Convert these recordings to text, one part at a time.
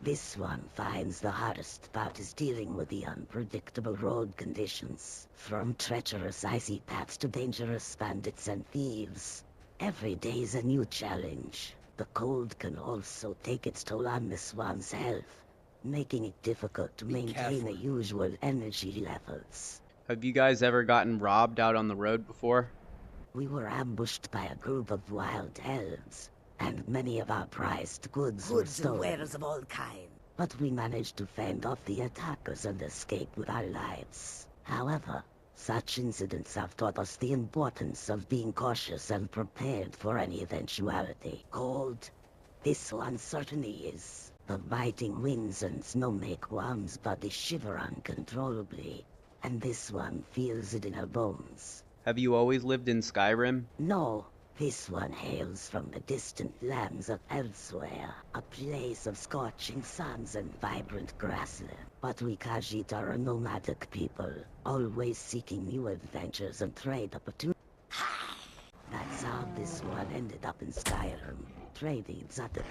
This one finds the hardest part is dealing with the unpredictable road conditions, from treacherous icy paths to dangerous bandits and thieves. Every day is a new challenge. The cold can also take its toll on Miss One's health, making it difficult to maintain the usual energy levels. Have you guys ever gotten robbed out on the road before? We were ambushed by a group of wild elves, and many of our prized goods were stolen. Goods and wares of all kinds. But we managed to fend off the attackers and escape with our lives. However, such incidents have taught us the importance of being cautious and prepared for any eventuality. Cold, this one certainly is. The biting winds and snow make one's body shiver uncontrollably, and this one feels it in her bones. Have you always lived in Skyrim? No, this one hails from the distant lands of elsewhere, a place of scorching suns and vibrant grassland. But we Khajiit are a nomadic people, always seeking new adventures and trade opportunities. That's how this one ended up in Skyrim, trading Zabrak.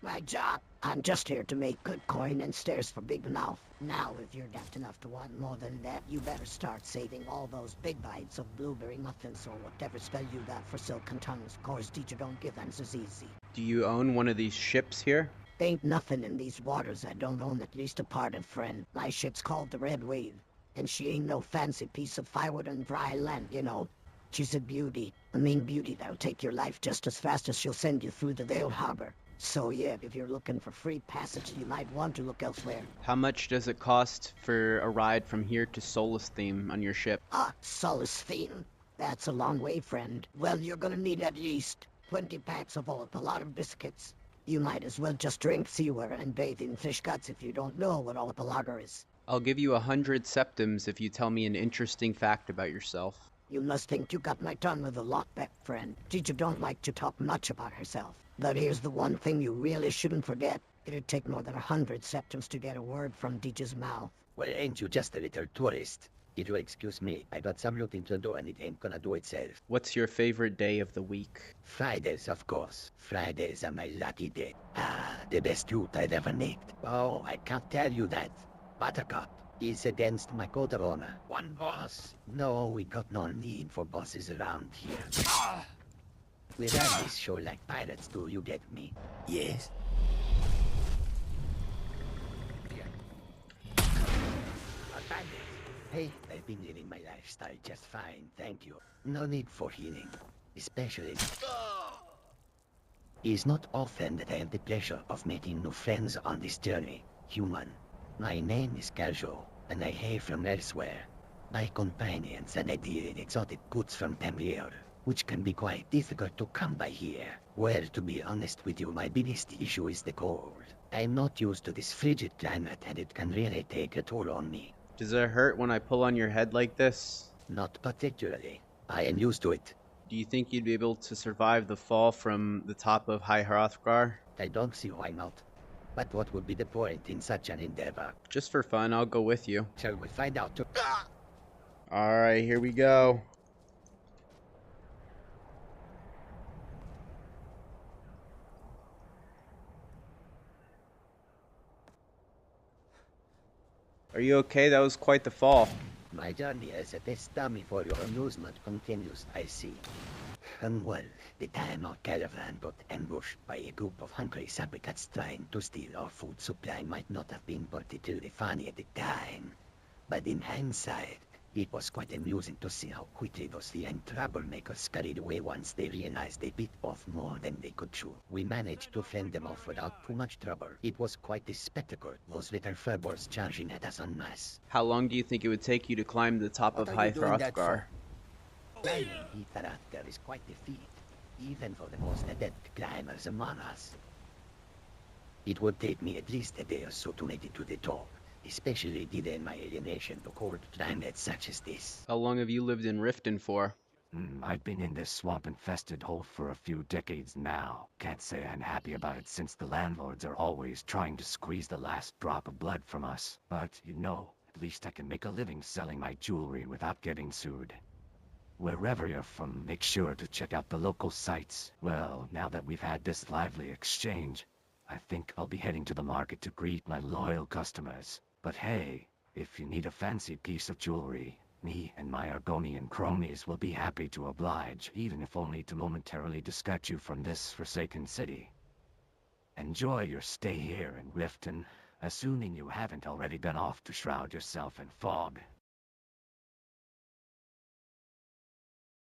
My job. I'm just here to make good coin and stares for big mouth. Now, if you're daft enough to want more than that, you better start saving all those big bites of blueberry muffins or whatever spell you got for silken tongues. Course, teacher don't give answers easy. Do you own one of these ships here? Ain't nothing in these waters I don't own at least a part of, friend. My ship's called the Red Wave, and she ain't no fancy piece of firewood and dry land, you know. She's a beauty, a mean beauty that'll take your life just as fast as she'll send you through the Veiled Harbor. So yeah, if you're looking for free passage, you might want to look elsewhere. How much does it cost for a ride from here to Solus Theme on your ship? Ah, Solus Theme. That's a long way, friend. Well, you're gonna need at least 20 packs of old, a lot of biscuits. You might as well just drink seawater and bathe in fish guts if you don't know what all a lager is. I'll give you 100 septims if you tell me an interesting fact about yourself. You must think you got my tongue with a lockback, friend. Teacher don't like to talk much about herself. But here's the one thing you really shouldn't forget. It'd take more than 100 septims to get a word from teacher's mouth. Well, ain't you just a little tourist? If you'll excuse me, I got some looting to do and it ain't gonna do itself. What's your favorite day of the week? Fridays, of course. Fridays are my lucky day. Ah, the best youth I've ever made. Oh, I can't tell you that. Buttercup is against my code of honor. One boss. No, we got no need for bosses around here. We run this show like pirates do, you get me? Yes. Hey, I've been living my lifestyle just fine, thank you. No need for healing, especially... It's not often that I have the pleasure of making new friends on this journey, human. My name is Casual, and I hail from elsewhere. My companions and I deal in exotic goods from Tamriel, which can be quite difficult to come by here. Well, to be honest with you, my biggest issue is the cold. I'm not used to this frigid climate and it can really take a toll on me. Does it hurt when I pull on your head like this? Not particularly. I am used to it. Do you think you'd be able to survive the fall from the top of High Hrothgar? I don't see why not. But what would be the point in such an endeavor? Just for fun, I'll go with you. Shall we find out? Alright, here we go. Are you okay? That was quite the fall. My journey as a test dummy for your amusement continues, I see. And well, the time our caravan got ambushed by a group of hungry Zabraks trying to steal our food supply might not have been particularly funny at the time. But in hindsight, it was quite amusing to see how quickly those young troublemakers scurried away once they realized they bit off more than they could chew. We managed to fend them off without too much trouble. It was quite a spectacle, those little furballs charging at us en masse. How long do you think it would take you to climb the top of High Hrothgar? Climbing Hrothgar is quite a feat, even for the most adept climbers among us. It would take me at least a day or so to make it to the top, especially given my alienation to cold climates such as this. How long have you lived in Riften for? I've been in this swamp-infested hole for a few decades now. Can't say I'm happy about it since the landlords are always trying to squeeze the last drop of blood from us. But, you know, at least I can make a living selling my jewelry without getting sued. Wherever you're from, make sure to check out the local sites. Well, now that we've had this lively exchange, I think I'll be heading to the market to greet my loyal customers. But hey, if you need a fancy piece of jewelry, me and my Argonian cronies will be happy to oblige, even if only to momentarily distract you from this forsaken city. Enjoy your stay here in Riften, assuming you haven't already been off to shroud yourself in fog.